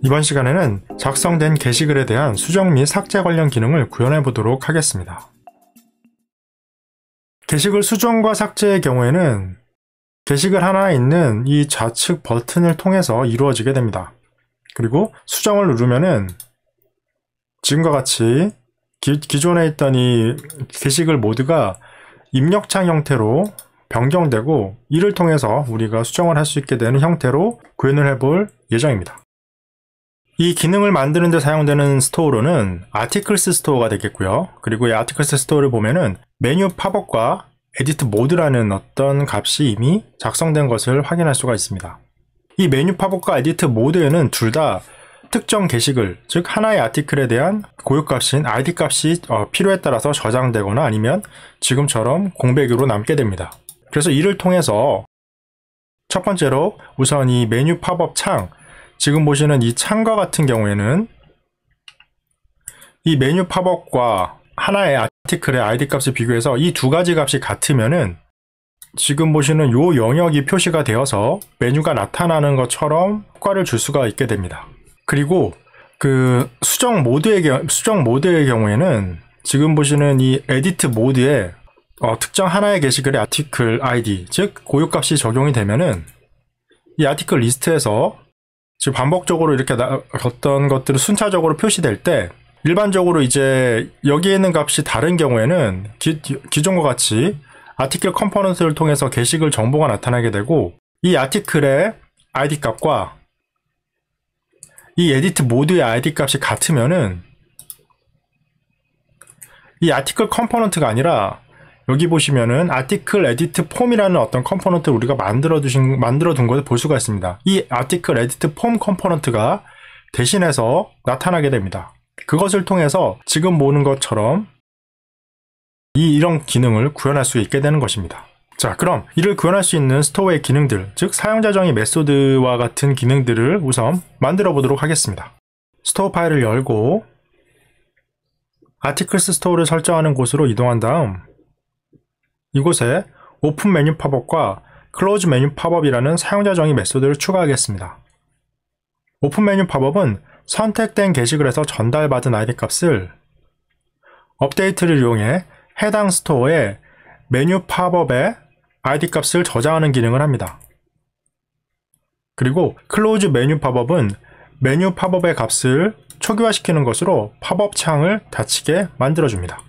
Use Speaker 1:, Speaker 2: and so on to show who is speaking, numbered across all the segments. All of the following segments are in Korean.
Speaker 1: 이번 시간에는 작성된 게시글에 대한 수정 및 삭제 관련 기능을 구현해 보도록 하겠습니다. 게시글 수정과 삭제의 경우에는 게시글 하나에 있는 이 좌측 버튼을 통해서 이루어지게 됩니다. 그리고 수정을 누르면은 지금과 같이 기존에 있던 이 게시글 모드가 입력창 형태로 변경되고, 이를 통해서 우리가 수정을 할 수 있게 되는 형태로 구현을 해볼 예정입니다. 이 기능을 만드는 데 사용되는 스토어로는 아티클스 스토어가 되겠고요. 그리고 이 아티클스 스토어를 보면은 메뉴 팝업과 에디트 모드라는 어떤 값이 이미 작성된 것을 확인할 수가 있습니다. 이 메뉴 팝업과 에디트 모드에는 둘 다 특정 게시글, 즉 하나의 아티클에 대한 고유값인 id 값이 필요에 따라서 저장되거나 아니면 지금처럼 공백으로 남게 됩니다. 그래서 이를 통해서 첫 번째로 우선 이 메뉴 팝업 창, 지금 보시는 이 창과 같은 경우에는 이 메뉴 팝업과 하나의 아티클의 id 값을 비교해서 이 두 가지 값이 같으면은 지금 보시는 이 영역이 표시가 되어서 메뉴가 나타나는 것처럼 효과를 줄 수가 있게 됩니다. 그리고 그 수정 모드의 경우에는 지금 보시는 이 에디트 모드에 특정 하나의 게시글의 아티클 id, 즉 고유값이 적용이 되면은 이 아티클 리스트에서 지금 반복적으로 이렇게 어떤 것들이 순차적으로 표시될 때, 일반적으로 이제 여기에 있는 값이 다른 경우에는 기존과 같이 아티클 컴포넌트를 통해서 게시글 정보가 나타나게 되고, 이 아티클의 id 값과 이 에디트 모드의 id 값이 같으면은 이 아티클 컴포넌트가 아니라 여기 보시면은 아티클 에디트 폼이라는 어떤 컴포넌트를 우리가 만들어 둔 것을 볼 수가 있습니다. 이 아티클 에디트 폼 컴포넌트가 대신해서 나타나게 됩니다. 그것을 통해서 지금 보는 것처럼 이런 기능을 구현할 수 있게 되는 것입니다. 자, 그럼 이를 구현할 수 있는 스토어의 기능들, 즉 사용자 정의 메소드와 같은 기능들을 우선 만들어 보도록 하겠습니다. 스토어 파일을 열고 아티클스 스토어를 설정하는 곳으로 이동한 다음 이곳에 오픈 메뉴 팝업과 클로즈 메뉴 팝업이라는 사용자 정의 메소드를 추가하겠습니다. 오픈 메뉴 팝업은 선택된 게시글에서 전달받은 id 값을 업데이트를 이용해 해당 스토어에 메뉴 팝업의 id 값을 저장하는 기능을 합니다. 그리고 클로즈 메뉴 팝업은 메뉴 팝업의 값을 초기화시키는 것으로 팝업 창을 닫히게 만들어줍니다.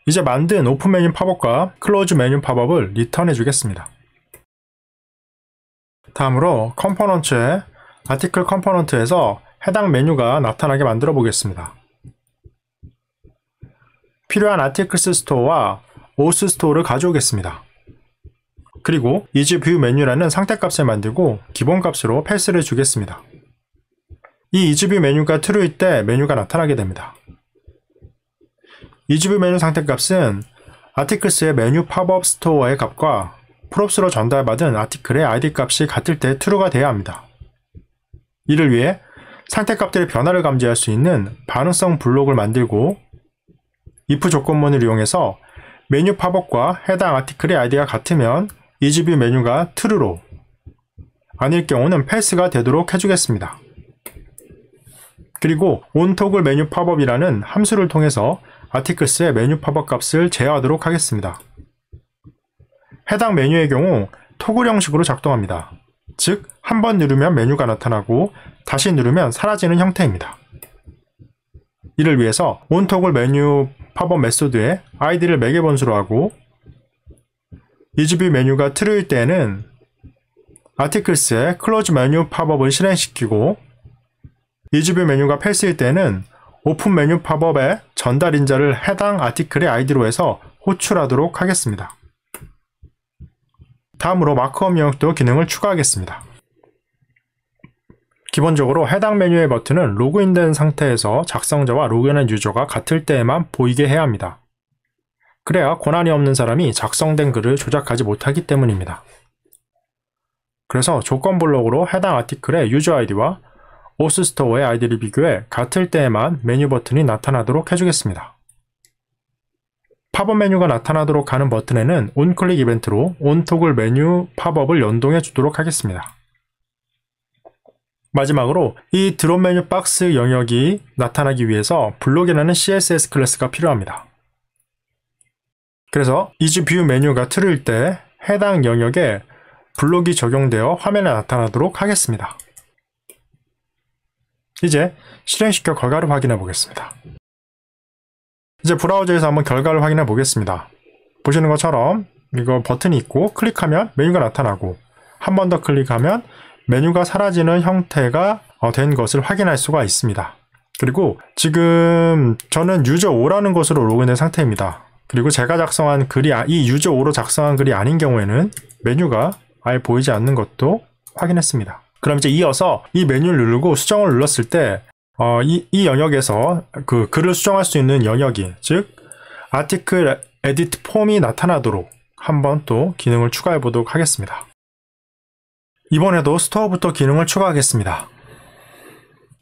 Speaker 1: 이제 만든 오픈 메뉴 팝업과 클로즈 메뉴 팝업을 리턴해 주겠습니다. 다음으로 컴포넌트의 아티클 컴포넌트에서 해당 메뉴가 나타나게 만들어 보겠습니다. 필요한 아티클스 스토어와 오스 스토어를 가져오겠습니다. 그리고 이즈뷰 메뉴라는 상태값을 만들고 기본값으로 패스를 주겠습니다. 이 이즈뷰 메뉴가 true일 때 메뉴가 나타나게 됩니다. 이즈뷰 메뉴 상태값은 아티클스의 메뉴 팝업 스토어의 값과 props로 전달받은 아티클의 id 값이 같을 때 true가 돼야 합니다. 이를 위해 상태값들의 변화를 감지할 수 있는 반응성 블록을 만들고 if 조건문을 이용해서 메뉴 팝업과 해당 아티클의 id가 같으면 이즈뷰 메뉴가 true로, 아닐 경우는 false가 되도록 해주겠습니다. 그리고 onToggle 메뉴 팝업이라는 함수를 통해서 아티클스의 메뉴 팝업 값을 제어하도록 하겠습니다. 해당 메뉴의 경우 토글 형식으로 작동합니다. 즉, 한 번 누르면 메뉴가 나타나고 다시 누르면 사라지는 형태입니다. 이를 위해서 onToggle 메뉴 팝업 메소드에 id를 매개 번수로 하고, 이즈뷰 메뉴가 true일 때에는 아티클스의 클로즈 메뉴 팝업을 실행시키고, 이즈뷰 메뉴가 false일 때는 오픈 메뉴 팝업의 전달 인자를 해당 아티클의 id로 해서 호출하도록 하겠습니다. 다음으로 마크업 영역도 기능을 추가하겠습니다. 기본적으로 해당 메뉴의 버튼은 로그인된 상태에서 작성자와 로그인한 유저가 같을 때에만 보이게 해야 합니다. 그래야 권한이 없는 사람이 작성된 글을 조작하지 못하기 때문입니다. 그래서 조건 블록으로 해당 아티클의 유저 아이디와 오스 스토어의 아이디를 비교해 같을 때에만 메뉴 버튼이 나타나도록 해주겠습니다. 팝업 메뉴가 나타나도록 하는 버튼에는 onClick 이벤트로 onToggle 메뉴 팝업을 연동해 주도록 하겠습니다. 마지막으로 이 드롭 메뉴 박스 영역이 나타나기 위해서 블록이라는 CSS 클래스가 필요합니다. 그래서 이즈뷰 메뉴가 true일 때 해당 영역에 블록이 적용되어 화면에 나타나도록 하겠습니다. 이제 실행시켜 결과를 확인해 보겠습니다. 이제 브라우저에서 한번 결과를 확인해 보겠습니다. 보시는 것처럼 이거 버튼이 있고 클릭하면 메뉴가 나타나고 한 번 더 클릭하면 메뉴가 사라지는 형태가 된 것을 확인할 수가 있습니다. 그리고 지금 저는 유저5라는 것으로 로그인된 상태입니다. 그리고 제가 작성한 글이 이 유저5로 작성한 글이 아닌 경우에는 메뉴가 아예 보이지 않는 것도 확인했습니다. 그럼 이제 이어서 이 메뉴를 누르고 수정을 눌렀을 때 이 영역에서 그 글을 수정할 수 있는 영역이, 즉 아티클 에디트 폼이 나타나도록 한번 또 기능을 추가해 보도록 하겠습니다. 이번에도 스토어부터 기능을 추가하겠습니다.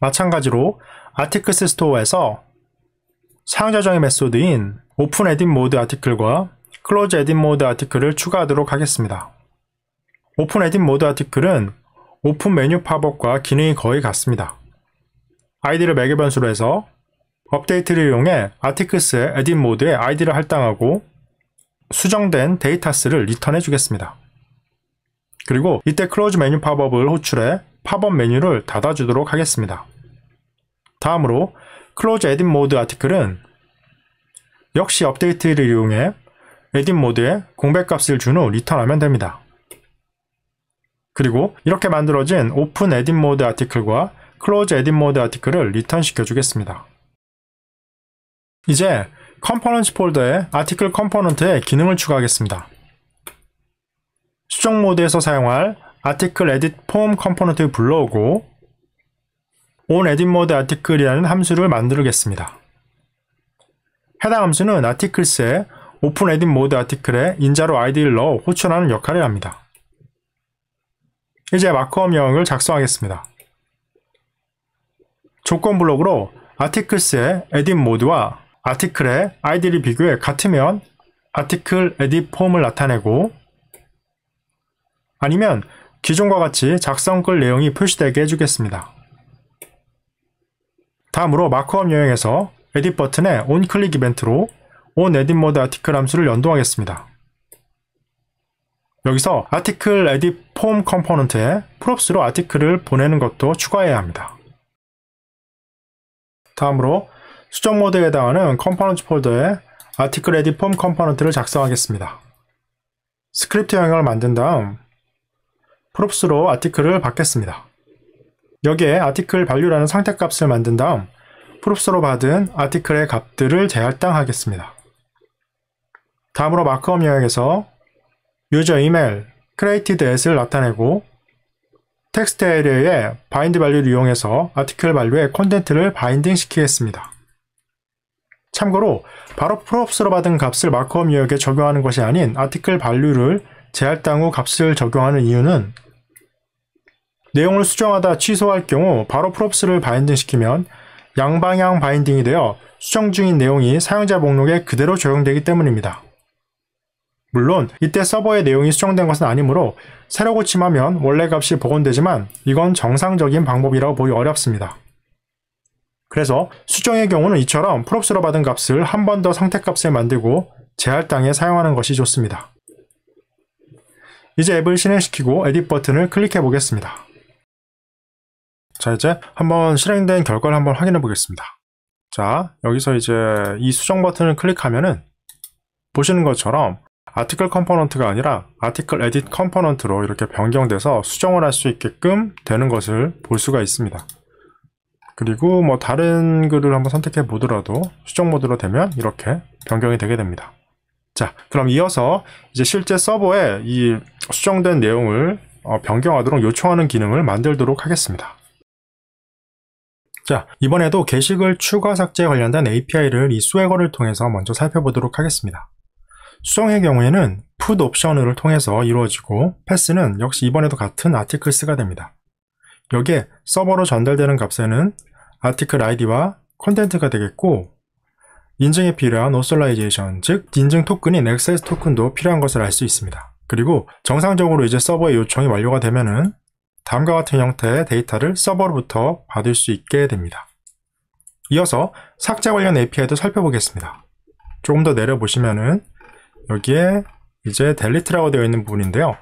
Speaker 1: 마찬가지로 아티클스 스토어에서 사용자 정의 메소드인 오픈 에딧 모드 아티클과 클로즈 에딧 모드 아티클을 추가하도록 하겠습니다. 오픈 에딧 모드 아티클은 오픈 메뉴 팝업과 기능이 거의 같습니다. 아이디를 매개 변수로 해서 업데이트를 이용해 아티클스의 에딧 모드에 아이디를 할당하고 수정된 데이터스를 리턴해 주겠습니다. 그리고 이때 클로즈 메뉴 팝업을 호출해 팝업 메뉴를 닫아주도록 하겠습니다. 다음으로 클로즈 에딧 모드 아티클은 역시 업데이트를 이용해 에딧 모드에 공백값을 준 후 리턴하면 됩니다. 그리고 이렇게 만들어진 오픈 에딧 모드 아티클과 클로즈 에딧 모드 아티클을 리턴 시켜주겠습니다. 이제 컴포넌트 폴더에 아티클 컴포넌트에 기능을 추가하겠습니다. 수정 모드에서 사용할 아티클 에딧 폼 컴포넌트를 불러오고 on edit mode article이라는 함수를 만들겠습니다. 해당 함수는 아티클스에 오픈 에딧 모드 아티클에 인자로 아이디를 넣어 호출하는 역할을 합니다. 이제 마크업 영역을 작성하겠습니다. 조건 블록으로 아티클스의 에딧 모드와 아티클의 아이디를 비교해 같으면 아티클 에딧 폼을 나타내고 아니면 기존과 같이 작성글 내용이 표시되게 해주겠습니다. 다음으로 마크업 영역에서 에딧 버튼에 onClick 이벤트로 onEditMode article 함수를 연동하겠습니다. 여기서 아티클 에딧 폼 컴포넌트에 props로 아티클을 보내는 것도 추가해야 합니다. 다음으로 수정 모드에 해당하는 컴포넌트 폴더에 아티클 에딧 폼 컴포넌트를 작성하겠습니다. 스크립트 영역을 만든 다음 props로 아티클을 받겠습니다. 여기에 아티클 value라는 상태값을 만든 다음 props로 받은 아티클의 값들을 재할당하겠습니다. 다음으로 마크업 영역에서 유저 이메일 created as를 나타내고 텍스트 에리어에 bind value를 이용해서 아티클 value의 콘텐트를 바인딩 시키겠습니다. 참고로 바로 props로 받은 값을 마크업 영역에 적용하는 것이 아닌 아티클 value를 재할당 후 값을 적용하는 이유는 내용을 수정하다 취소할 경우 바로 props를 바인딩 시키면 양방향 바인딩이 되어 수정 중인 내용이 사용자 목록에 그대로 적용되기 때문입니다. 물론 이때 서버의 내용이 수정된 것은 아니므로 새로 고침하면 원래 값이 복원되지만 이건 정상적인 방법이라고 보기 어렵습니다. 그래서 수정의 경우는 이처럼 props로 받은 값을 한 번 더 상태값을 만들고 재할당에 사용하는 것이 좋습니다. 이제 앱을 실행시키고 에딧 버튼을 클릭해 보겠습니다. 자, 이제 한번 실행된 결과를 한번 확인해 보겠습니다. 자, 여기서 이제 이 수정 버튼을 클릭하면은 보시는 것처럼 아티클 컴포넌트가 아니라 아티클 에딧 컴포넌트로 이렇게 변경돼서 수정을 할 수 있게끔 되는 것을 볼 수가 있습니다. 그리고 뭐 다른 글을 한번 선택해 보더라도 수정 모드로 되면 이렇게 변경이 되게 됩니다. 자, 그럼 이어서 이제 실제 서버에 이 수정된 내용을 변경하도록 요청하는 기능을 만들도록 하겠습니다. 자, 이번에도 게시글 추가 삭제에 관련된 API를 이 스웨거를 통해서 먼저 살펴보도록 하겠습니다. 수정의 경우에는 put 옵션을 통해서 이루어지고 패스는 역시 이번에도 같은 아티클스가 됩니다. 여기에 서버로 전달되는 값에는 아티클 아이디와 컨텐트가 되겠고 인증에 필요한 오솔라이제이션, 즉 인증 토큰인 액세스 토큰도 필요한 것을 알 수 있습니다. 그리고 정상적으로 이제 서버의 요청이 완료가 되면은 다음과 같은 형태의 데이터를 서버로부터 받을 수 있게 됩니다. 이어서 삭제 관련 API도 살펴보겠습니다. 조금 더 내려보시면은 여기에 이제 delete라고 되어 있는 부분인데요.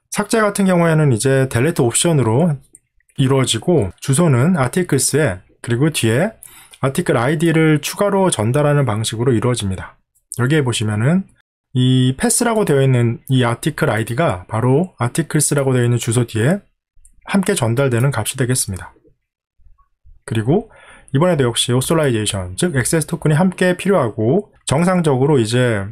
Speaker 1: 삭제 같은 경우에는 이제 delete 옵션으로 이루어지고 주소는 articles에 그리고 뒤에 article ID를 추가로 전달하는 방식으로 이루어집니다. 여기에 보시면은 이 pass라고 되어 있는 이 article ID가 바로 articles라고 되어 있는 주소 뒤에 함께 전달되는 값이 되겠습니다. 그리고 이번에도 역시 authorization, 즉 액세스 토큰이 함께 필요하고 정상적으로 이제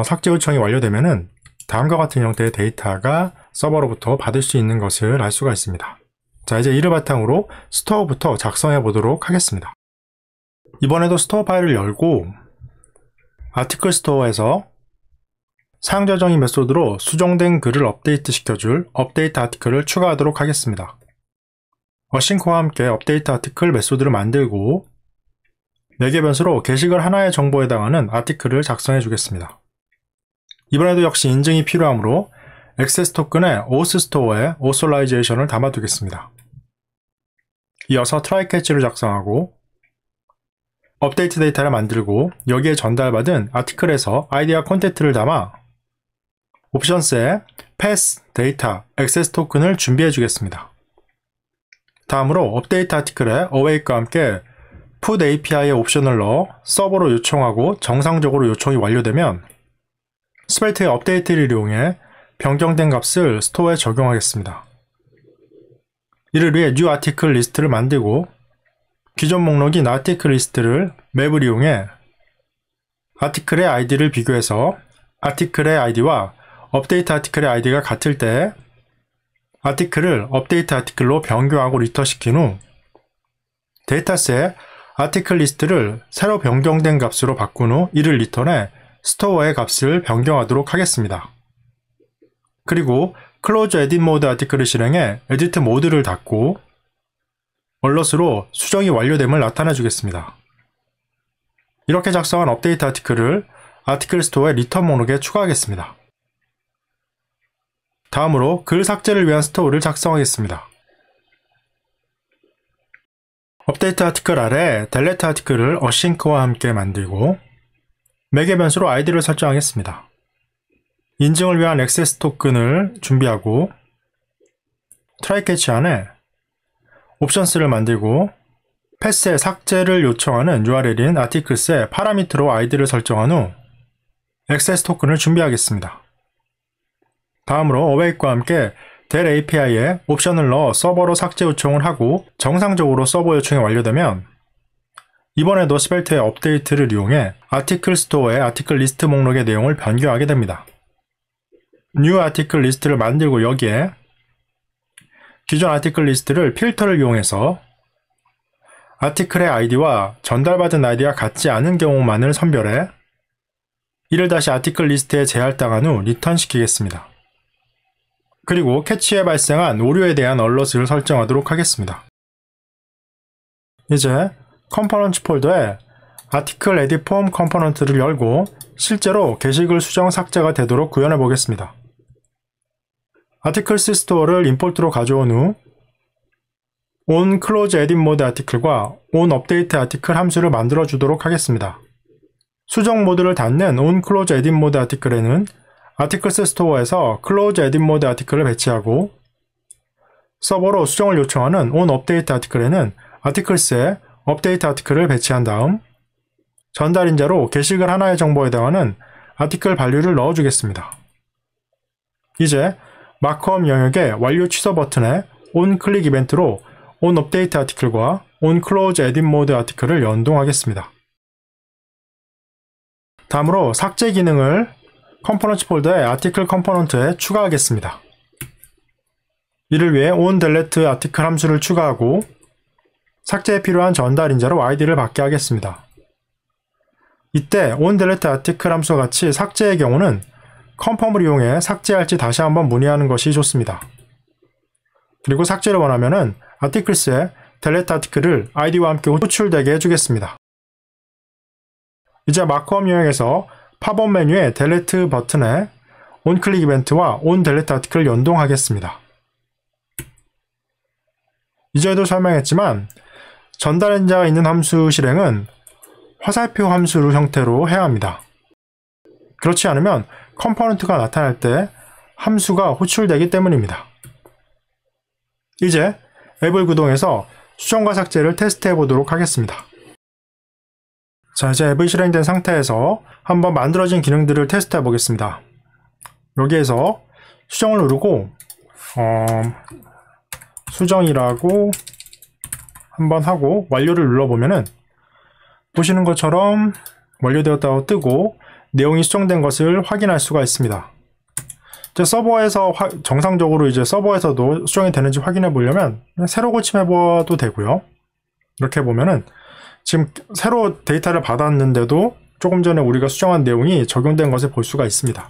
Speaker 1: 삭제 요청이 완료되면은 다음과 같은 형태의 데이터가 서버로부터 받을 수 있는 것을 알 수가 있습니다. 자, 이제 이를 바탕으로 스토어부터 작성해 보도록 하겠습니다. 이번에도 스토어 파일을 열고 아티클 스토어에서 사용자 정의 메소드로 수정된 글을 업데이트 시켜줄 업데이트 아티클을 추가하도록 하겠습니다. 어싱크와 함께 업데이트 아티클 메소드를 만들고 4개 변수로 게시글 하나의 정보에 해당하는 아티클을 작성해 주겠습니다. 이번에도 역시 인증이 필요하므로 액세스 토큰의 auth 스토어에 authorization을 담아두겠습니다. 이어서 try catch를 작성하고 업데이트 데이터를 만들고 여기에 전달받은 아티클에서 아이디와 콘텐츠를 담아 옵션스에 pass data 액세스 토큰을 준비해 주겠습니다. 다음으로 업데이트 아티클에 await과 함께 put API의 옵션을 넣어 서버로 요청하고 정상적으로 요청이 완료되면 스펠트의 업데이트를 이용해 변경된 값을 스토어에 적용하겠습니다. 이를 위해 new article 리스트를 만들고 기존 목록인 article 리스트를 맵을 이용해 아티클의 아이디를 비교해서 아티클의 아이디와 업데이트 아티클의 아이디가 같을 때 아티클을 업데이트 아티클로 변경하고 리턴시킨 후 데이터셋 아티클 리스트를 새로 변경된 값으로 바꾼 후 이를 리턴해 스토어의 값을 변경하도록 하겠습니다. 그리고 close edit mode 아티클을 실행해 에디트 모드를 닫고 얼럿으로 수정이 완료됨을 나타내 주겠습니다. 이렇게 작성한 업데이트 아티클을 아티클 스토어의 리턴 목록에 추가하겠습니다. 다음으로 글 삭제를 위한 스토어를 작성하겠습니다. 업데이트 아티클 아래 delete 아티클을 어싱크와 함께 만들고 매개 변수로 아이디를 설정하겠습니다. 인증을 위한 액세스 토큰을 준비하고 try catch 안에 옵션스를 만들고 패스에 삭제를 요청하는 URL인 articles의 파라미터로 아이디를 설정한 후 액세스 토큰을 준비하겠습니다. 다음으로 await과 함께 del API에 옵션을 넣어 서버로 삭제 요청을 하고 정상적으로 서버 요청이 완료되면 이번에도 스펠트의 업데이트를 이용해 아티클 스토어의 아티클 리스트 목록의 내용을 변경하게 됩니다. new 아티클 리스트를 만들고 여기에 기존 아티클 리스트를 필터를 이용해서 아티클의 아이디와 전달받은 아이디가 같지 않은 경우만을 선별해 이를 다시 아티클 리스트에 제할당한 후 리턴시키겠습니다. 그리고 캐치에 발생한 오류에 대한 얼럿을 설정하도록 하겠습니다. 이제 컴포넌트 폴더에 아티클 에딧 폼 컴포넌트를 열고 실제로 게시글 수정 삭제가 되도록 구현해 보겠습니다. 아티클스 스토어를 임포트로 가져온 후 on close edit mode 아티클과 on update 아티클 함수를 만들어 주도록 하겠습니다. 수정 모드를 닫는 on close edit mode 아티클에는 아티클스 스토어에서 close edit mode 아티클을 배치하고 서버로 수정을 요청하는 on update 아티클에는 아티클스에 업데이트 아티클을 배치한 다음 전달인자로 게시글 하나의 정보에 해당하는 아티클 밸류를 넣어주겠습니다. 이제 마크업 영역의 완료 취소 버튼에 on 클릭 이벤트로 on update 아티클과 on close edit mode 아티클을 연동하겠습니다. 다음으로 삭제 기능을 컴포넌트 폴더의 아티클 컴포넌트에 추가하겠습니다. 이를 위해 on delete 아티클 함수를 추가하고 삭제에 필요한 전달인자로 아이디를 받게 하겠습니다. 이때 on delete 아티클 함수와 같이 삭제의 경우는 컨펌을 이용해 삭제할지 다시 한번 문의하는 것이 좋습니다. 그리고 삭제를 원하면은 아티클스에 delete 아티클을 아이디와 함께 호출되게 해주겠습니다. 이제 마크업 영역에서 팝업 메뉴의 delete 버튼에 on 클릭 이벤트와 on delete 아티클을 연동하겠습니다. 이전에도 설명했지만 전달행자가 있는 함수 실행은 화살표 함수 형태로 해야 합니다. 그렇지 않으면 컴포넌트가 나타날 때 함수가 호출되기 때문입니다. 이제 앱을 구동해서 수정과 삭제를 테스트해 보도록 하겠습니다. 자, 이제 앱이 실행된 상태에서 한번 만들어진 기능들을 테스트해 보겠습니다. 여기에서 수정을 누르고 수정이라고 한번 하고 완료를 눌러보면은 보시는 것처럼 완료되었다고 뜨고 내용이 수정된 것을 확인할 수가 있습니다. 이제 서버에서 정상적으로 이제 서버에서도 수정이 되는지 확인해 보려면 새로 고침해 봐도 되고요. 이렇게 보면은 지금 새로 데이터를 받았는데도 조금 전에 우리가 수정한 내용이 적용된 것을 볼 수가 있습니다.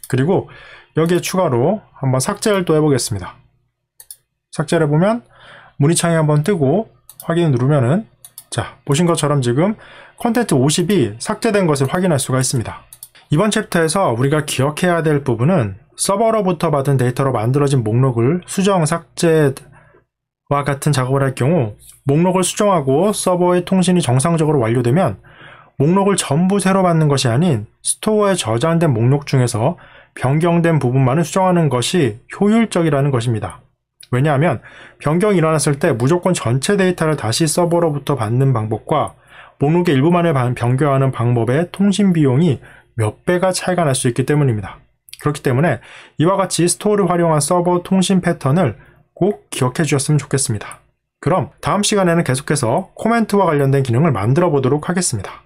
Speaker 1: 그리고 여기에 추가로 한번 삭제를 또 해보겠습니다. 삭제를 해보면 문의창이 한번 뜨고 확인을 누르면은 자, 보신 것처럼 지금 콘텐트 50이 삭제된 것을 확인할 수가 있습니다. 이번 챕터에서 우리가 기억해야 될 부분은 서버로부터 받은 데이터로 만들어진 목록을 수정, 삭제와 같은 작업을 할 경우 목록을 수정하고 서버의 통신이 정상적으로 완료되면 목록을 전부 새로 받는 것이 아닌 스토어에 저장된 목록 중에서 변경된 부분만을 수정하는 것이 효율적이라는 것입니다. 왜냐하면 변경이 일어났을 때 무조건 전체 데이터를 다시 서버로부터 받는 방법과 목록의 일부만을 변경하는 방법의 통신 비용이 몇 배가 차이가 날 수 있기 때문입니다. 그렇기 때문에 이와 같이 스토어를 활용한 서버 통신 패턴을 꼭 기억해 주셨으면 좋겠습니다. 그럼 다음 시간에는 계속해서 코멘트와 관련된 기능을 만들어 보도록 하겠습니다.